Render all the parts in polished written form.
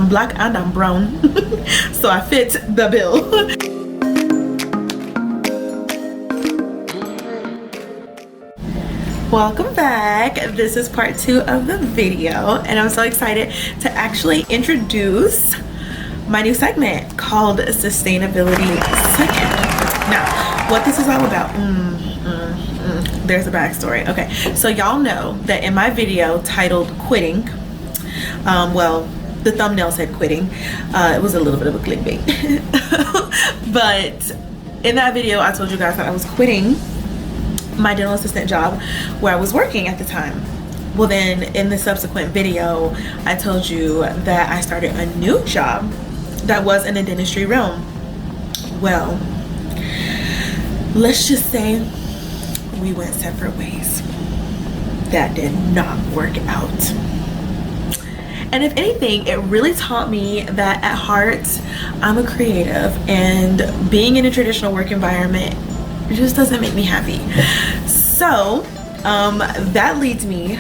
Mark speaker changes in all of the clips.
Speaker 1: I'm black and I'm brown. So I fit the bill. Welcome back. This is part 2 of the video, and I'm so excited to actually introduce my new segment called Sustainability Second. Now, what this is all about, there's a backstory. Okay, so y'all know that in my video titled Quitting, well, the thumbnail said quitting. It was a little bit of a clickbait. But in that video, I told you guys that I was quitting my dental assistant job where I was working at the time. Well, then in the subsequent video, I told you that I started a new job that was in the dentistry realm. Well, let's just say we went separate ways. That did not work out. And if anything, it really taught me that at heart, I'm a creative, and being in a traditional work environment, it just doesn't make me happy. So that leads me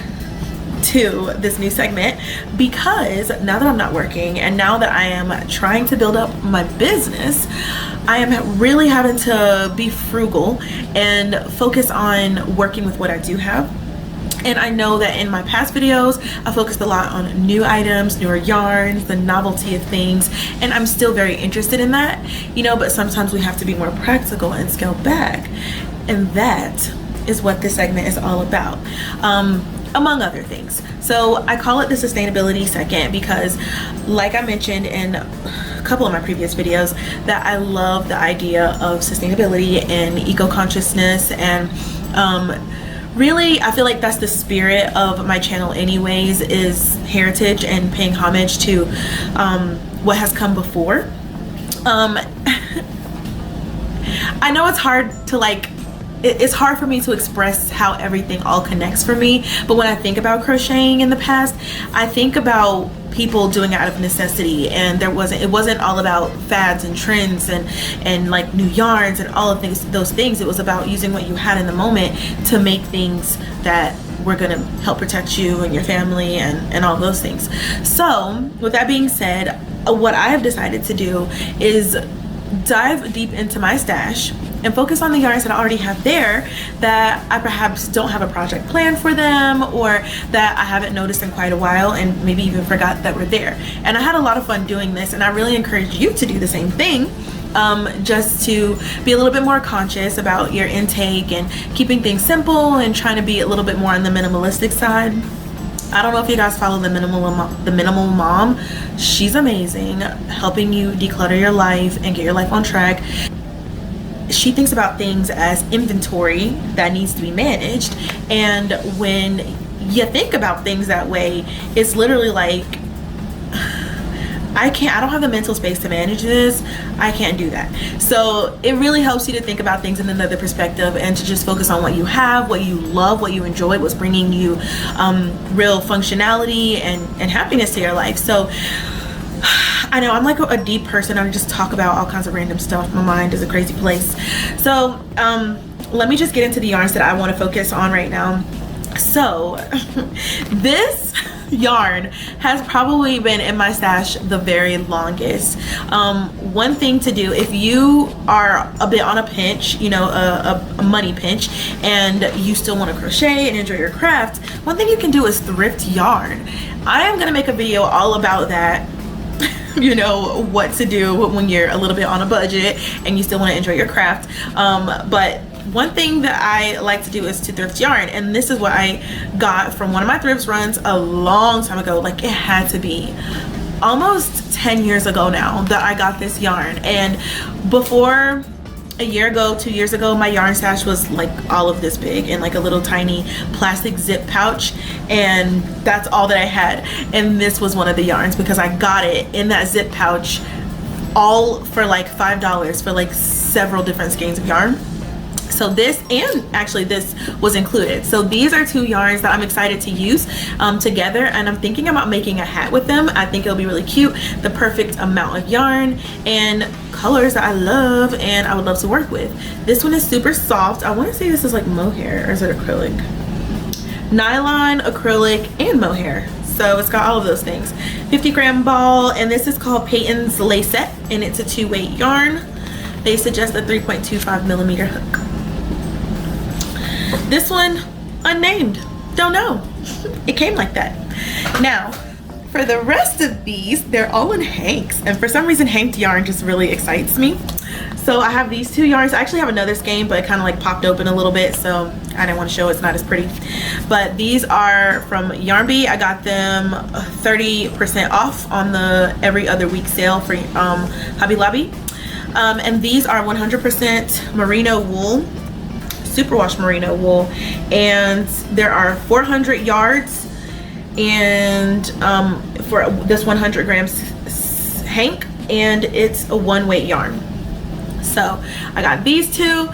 Speaker 1: to this new segment, because now that I'm not working and now that I am trying to build up my business, I am really having to be frugal and focus on working with what I do have. And I know that in my past videos, I focused a lot on new items, newer yarns, the novelty of things, and I'm still very interested in that, you know, but sometimes we have to be more practical and scale back. And that is what this segment is all about, among other things. So I call it the Sustainability Second because, like I mentioned in a couple of my previous videos, that I love the idea of sustainability and eco-consciousness, and really, I feel like that's the spirit of my channel anyways, is heritage and paying homage to what has come before. I know it's hard to it's hard for me to express how everything all connects for me, but when I think about crocheting in the past, I think about people doing it out of necessity, and it wasn't all about fads and trends and like new yarns and all of those things. It was about using what you had in the moment to make things that were gonna help protect you and your family and all those things. So with that being said, what I have decided to do is dive deep into my stash and focus on the yarns that I already have there that I perhaps don't have a project plan for them, or that I haven't noticed in quite a while and maybe even forgot that were there. And I had a lot of fun doing this, and I really encourage you to do the same thing, just to be a little bit more conscious about your intake and keeping things simple and trying to be a little bit more on the minimalistic side. I don't know if you guys follow the Minimal Mom. She's amazing, helping you declutter your life and get your life on track. She thinks about things as inventory that needs to be managed, and when you think about things that way, it's literally like, I don't have the mental space to manage this. I can't do that. So it really helps you to think about things in another perspective and to just focus on what you have, what you love, what you enjoy, what's bringing you real functionality and happiness to your life. So I know I'm like a deep person. I just talk about all kinds of random stuff. My mind is a crazy place. So let me just get into the yarns that I want to focus on right now. So this yarn has probably been in my stash the very longest. One thing to do if you are a bit on a pinch, you know, a money pinch, and you still want to crochet and enjoy your craft, one thing you can do is thrift yarn. I am going to make a video all about that. You know, what to do when you're a little bit on a budget and you still want to enjoy your craft. But one thing that I like to do is to thrift yarn, and this is what I got from one of my thrift runs a long time ago. Like, it had to be almost 10 years ago now that I got this yarn. And before a year ago, 2 years ago, my yarn stash was like all of this big in like a little tiny plastic zip pouch, and that's all that I had. And this was one of the yarns because I got it in that zip pouch, all for like $5 for like several different skeins of yarn. So this, and actually this was included. So these are 2 yarns that I'm excited to use together, and I'm thinking about making a hat with them. I think it'll be really cute, the perfect amount of yarn and colors that I love and I would love to work with. This one is super soft. I want to say this is like mohair, or is it acrylic? Nylon, acrylic, and mohair. So it's got all of those things. 50-gram ball, and this is called Peyton's Lace-Set, and it's a 2-weight yarn. They suggest a 3.25 millimeter hook. This one, unnamed, don't know. It came like that. Now, for the rest of these, they're all in hanks, and for some reason hanked yarn just really excites me. So I have these 2 yarns. I actually have another skein, but it kind of like popped open a little bit, so I didn't want to show it's not as pretty. But these are from Yarn Bee. I got them 30% off on the every other week sale for Hobby Lobby. And these are 100% merino wool, superwash merino wool, and there are 400 yards, and for this 100 grams hank, and it's a 1-weight yarn. So I got these 2.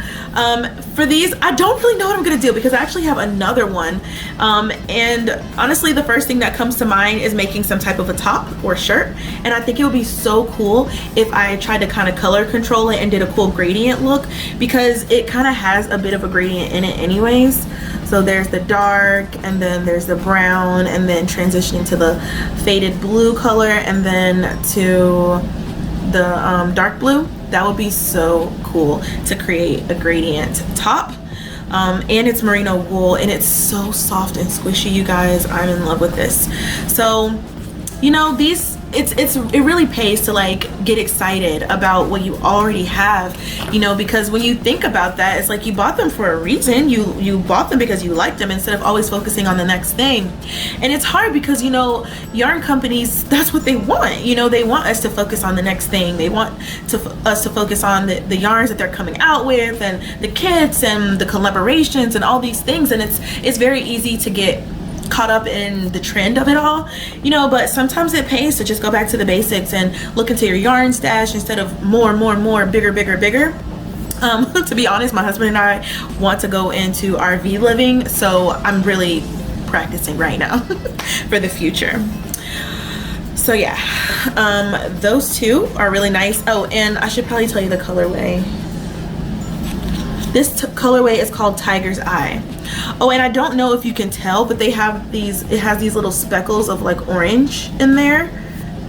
Speaker 1: For these, I don't really know what I'm gonna do because I actually have another one, and honestly the first thing that comes to mind is making some type of a top or shirt, and I think it would be so cool if I tried to kind of color control it and did a cool gradient look, because it kind of has a bit of a gradient in it anyways. So there's the dark, and then there's the brown, and then transitioning to the faded blue color, and then to the dark blue. That would be so cool to create a gradient top. And it's merino wool, and it's so soft and squishy, you guys. I'm in love with this. So, you know, these, it really pays to like get excited about what you already have, you know, because when you think about that, it's like you bought them for a reason. You bought them because you liked them, instead of always focusing on the next thing. And it's hard because, you know, yarn companies, that's what they want. You know, they want us to focus on the next thing. They want us to focus on the yarns that they're coming out with, and the kits and the collaborations and all these things. And it's very easy to get caught up in the trend of it all, you know, but sometimes it pays to just go back to the basics and look into your yarn stash instead of more, bigger. To be honest, my husband and I want to go into RV living, so I'm really practicing right now for the future. So yeah, those 2 are really nice. Oh, and I should probably tell you the colorway. This colorway is called Tiger's Eye. Oh, and I don't know if you can tell, but they have these, it has these little speckles of like orange in there,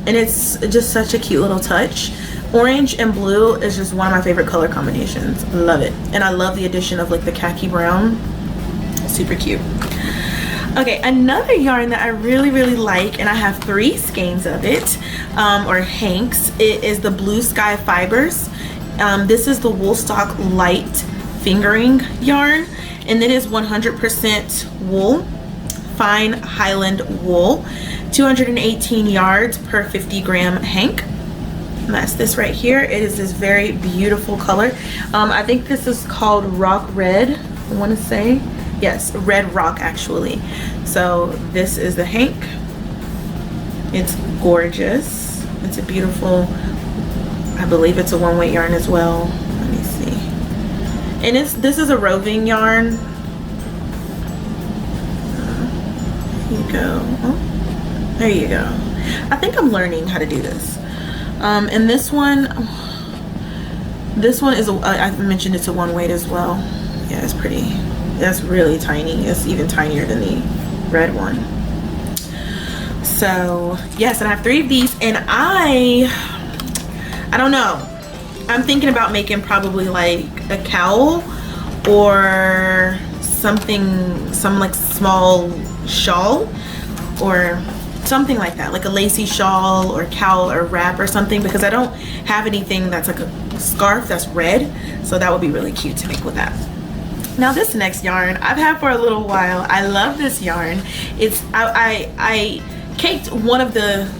Speaker 1: and it's just such a cute little touch. Orange and blue is just one of my favorite color combinations. Love it. And I love the addition of like the khaki brown. Super cute. Okay, another yarn that I really like, and I have 3 skeins of it, or hanks. It is the Blue Sky Fibers. This is the Woolstock Light fingering yarn, and it is 100% wool, fine Highland wool, 218 yards per 50-gram hank. And that's this right here. It is this very beautiful color. I think this is called Rock Red, I want to say. Yes, Red Rock actually. So this is the hank. It's gorgeous. It's a beautiful, I believe it's a 1-weight yarn as well. Let me see. And this is a roving yarn. There you go. Oh, there you go. I think I'm learning how to do this. And this one is I mentioned it's a 1-weight as well. Yeah, it's pretty. That's really tiny. It's even tinier than the red one. So yes, and I have 3 of these, and I don't know. I'm thinking about making probably like a cowl or something, some like small shawl or something like that, like a lacy shawl or cowl or wrap or something, because I don't have anything that's like a scarf that's red, so that would be really cute to make with that. Now this next yarn I've had for a little while. I love this yarn. It's I caked one of the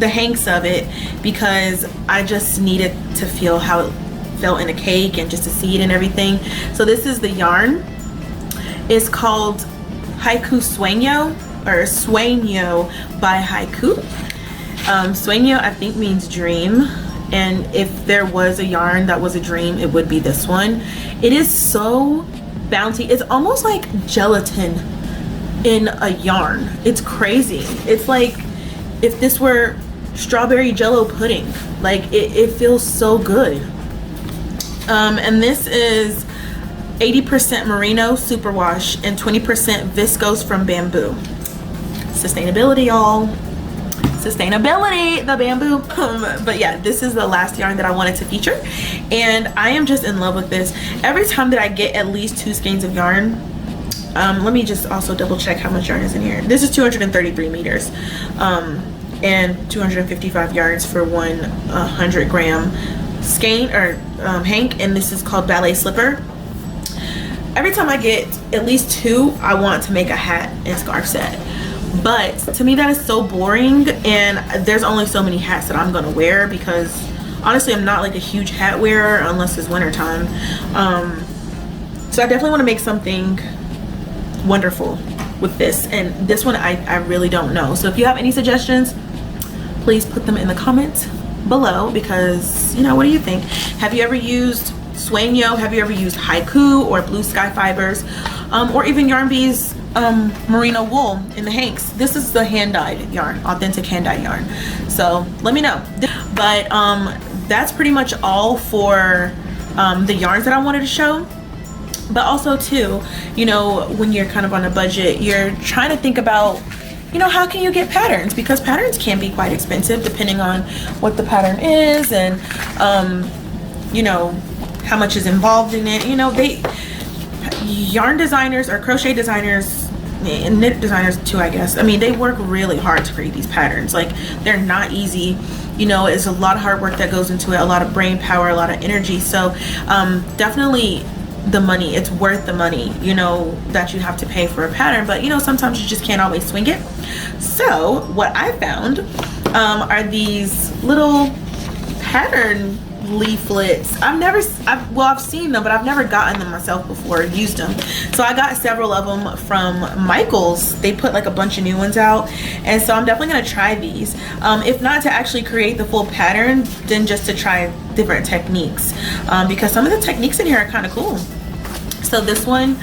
Speaker 1: hanks of it because I just needed to feel how it felt in a cake and just to see it and everything. So this is the yarn. It's called HiKoo Sueno, or Sueno by HiKoo. Sueno I think means dream, and if there was a yarn that was a dream, it would be this one. It is so bouncy. It's almost like gelatin in a yarn. It's crazy. It's like if this were strawberry jello pudding. Like it feels so good. And this is 80% merino superwash and 20% viscose from bamboo. Sustainability, y'all. sustainability, the bamboo. But yeah, this is the last yarn that I wanted to feature, and I am just in love with this. Every time that I get at least 2 skeins of yarn, let me just also double check how much yarn is in here. This is 233 meters, and 255 yards for 100 gram skein or hank, and this is called Ballet slipper. Every time I get at least 2, I want to make a hat and scarf set. But to me that is so boring, and there's only so many hats that I'm gonna wear, because honestly I'm not like a huge hat wearer unless it's winter time. So I definitely want to make something wonderful with this, and this one I really don't know. So if you have any suggestions, please put them in the comments below, because you know, what do you think? Have you ever used Sueno? Have you ever used HiKoo or Blue Sky Fibers, or even Yarn Bee's merino wool in the hanks? This is the hand-dyed yarn, authentic hand-dyed yarn. So let me know. But that's pretty much all for the yarns that I wanted to show. But also too, you know, when you're kind of on a budget, you're trying to think about, you know, how can you get patterns, because patterns can be quite expensive depending on what the pattern is, and you know, how much is involved in it. You know, yarn designers or crochet designers and knit designers too, I guess, I mean, they work really hard to create these patterns. Like, they're not easy. You know, it's a lot of hard work that goes into it, a lot of brain power, a lot of energy. So definitely the money, it's worth the money, you know, that you have to pay for a pattern. But you know, sometimes you just can't always swing it. So what I found are these little pattern leaflets. I've seen them, but I've never gotten them myself before, used them. So I got several of them from Michael's. They put like a bunch of new ones out, and so I'm definitely gonna try these, if not to actually create the full pattern, then just to try different techniques, because some of the techniques in here are kind of cool. So this one,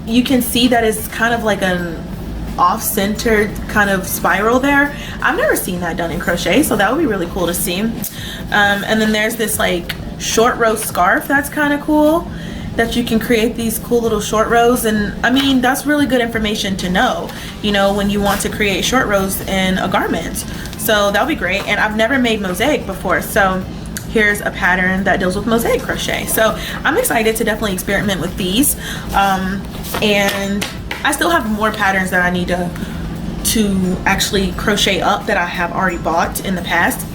Speaker 1: you can see that it's kind of like an off-centered kind of spiral there. I've never seen that done in crochet, so that would be really cool to see. And then there's this like short row scarf that's kind of cool, that you can create these cool little short rows. And I mean, that's really good information to know, you know, when you want to create short rows in a garment. So that would be great. And I've never made mosaic before, so here's a pattern that deals with mosaic crochet. So I'm excited to definitely experiment with these, and I still have more patterns that I need to actually crochet up that I have already bought in the past.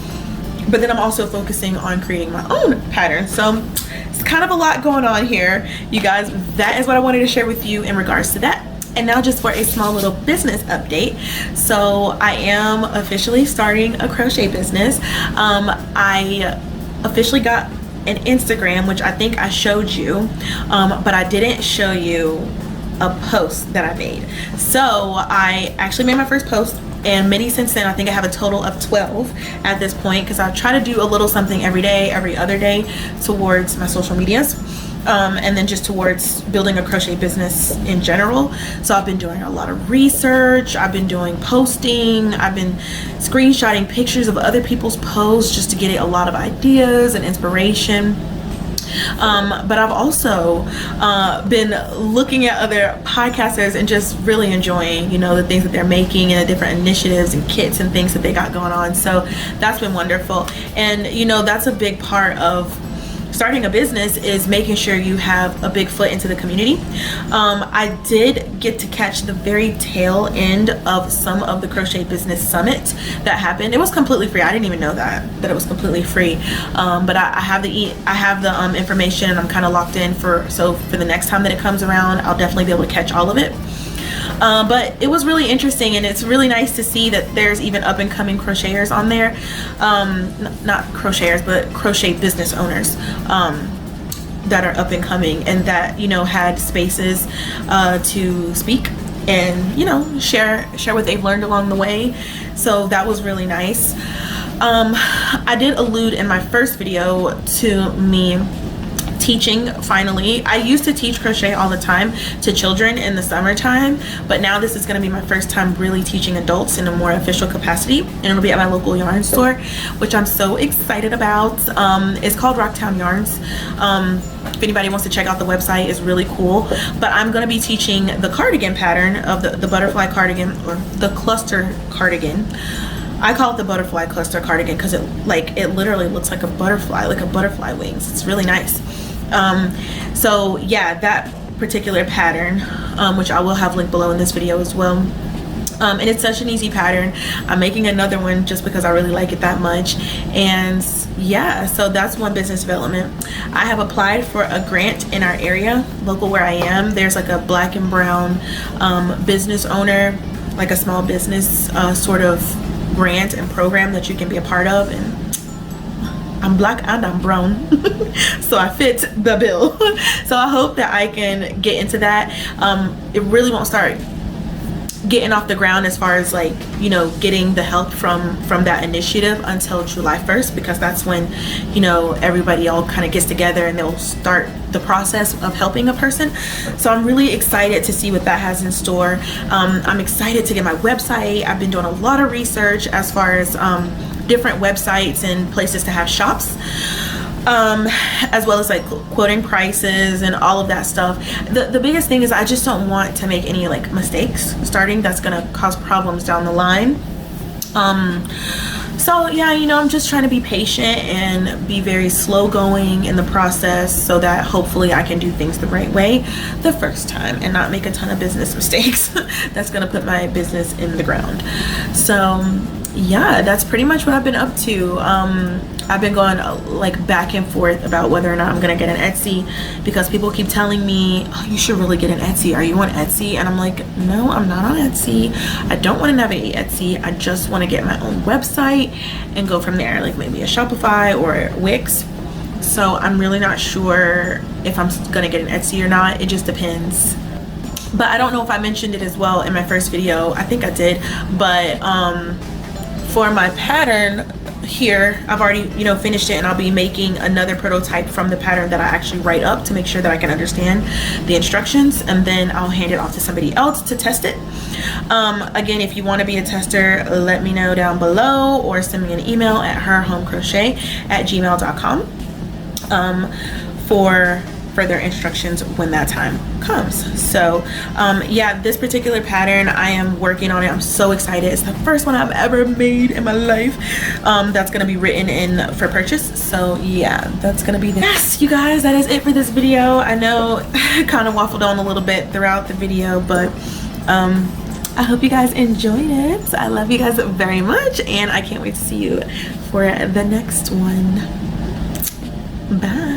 Speaker 1: But then I'm also focusing on creating my own pattern. So it's kind of a lot going on here, you guys. That is what I wanted to share with you in regards to that. And now just for a small little business update. So I am officially starting a crochet business. I officially got an Instagram, which I think I showed you, but I didn't show you a post that I made. So I actually made my first post, and many since then. I think I have a total of 12 at this point, because I try to do a little something every day, every other day, towards my social medias, and then just towards building a crochet business in general. So I've been doing a lot of research, I've been doing posting, I've been screenshotting pictures of other people's posts just to get a lot of ideas and inspiration. But I've also been looking at other podcasters and just really enjoying, you know, the things that they're making and the different initiatives and kits and things that they got going on. So that's been wonderful. And you know, that's a big part of starting a business, is making sure you have a big foot into the community. I did get to catch the very tail end of some of the crochet business summits that happened. It was completely free. I didn't even know that it was completely free. But I have the information, and I'm kind of locked in for the next time that it comes around, I'll definitely be able to catch all of it. But it was really interesting, and it's really nice to see that there's even up and coming crocheters on there. Not crocheters, but crochet business owners that are up and coming, and that, you know, had spaces to speak and, you know, share what they've learned along the way. So that was really nice. I did allude in my first video to me teaching finally. I used to teach crochet all the time to children in the summertime, but now this is going to be my first time really teaching adults in a more official capacity, and it'll be at my local yarn store, which I'm so excited about. It's called Rocktown Yarns. If anybody wants to check out the website, it's really cool. But I'm going to be teaching the cardigan pattern of the butterfly cardigan, or the cluster cardigan. I call it the butterfly cluster cardigan because it literally looks like a butterfly wings. It's really nice. So yeah, that particular pattern, which I will have linked below in this video as well. And it's such an easy pattern. I'm making another one just because I really like it that much. And yeah, so that's one business development. I have applied for a grant in our area, local where I am. There's like a black and brown business owner, like a small business sort of grant and program that you can be a part of. And I'm black and I'm brown, so I fit the bill. So I hope that I can get into that. It really won't start getting off the ground as far as like, you know, getting the help from that initiative until July 1st, because that's when, you know, everybody all kind of gets together and they'll start the process of helping a person. So I'm really excited to see what that has in store. I'm excited to get my website. I've been doing a lot of research as far as different websites and places to have shops, as well as like quoting prices and all of that stuff. The biggest thing is I just don't want to make any like mistakes starting that's gonna cause problems down the line. So yeah, you know, I'm just trying to be patient and be very slow going in the process so that hopefully I can do things the right way the first time and not make a ton of business mistakes that's gonna put my business in the ground. So yeah, that's pretty much what I've been up to. I've been going like back and forth about whether or not I'm gonna get an Etsy, because people keep telling me, oh, you should really get an Etsy. Are you on Etsy? And I'm like, no, I'm not on Etsy. I don't want to navigate Etsy. I just want to get my own website and go from there, like maybe a Shopify or Wix. So I'm really not sure if I'm gonna get an Etsy or not. It just depends. But I don't know if I mentioned it as well in my first video. I think I did, but for my pattern here, I've already, you know, finished it, and I'll be making another prototype from the pattern that I actually write up to make sure that I can understand the instructions, and then I'll hand it off to somebody else to test it. Again, if you want to be a tester, let me know down below or send me an email at herhomecrochet@gmail.com for further instructions when that time comes. So yeah, this particular pattern, I am working on it. I'm so excited. It's the first one I've ever made in my life that's gonna be written in for purchase. So yeah, that's gonna be the yes, you guys, that is it for this video. I know I kind of waffled on a little bit throughout the video, but I hope you guys enjoyed it. I love you guys very much, and I can't wait to see you for the next one. Bye.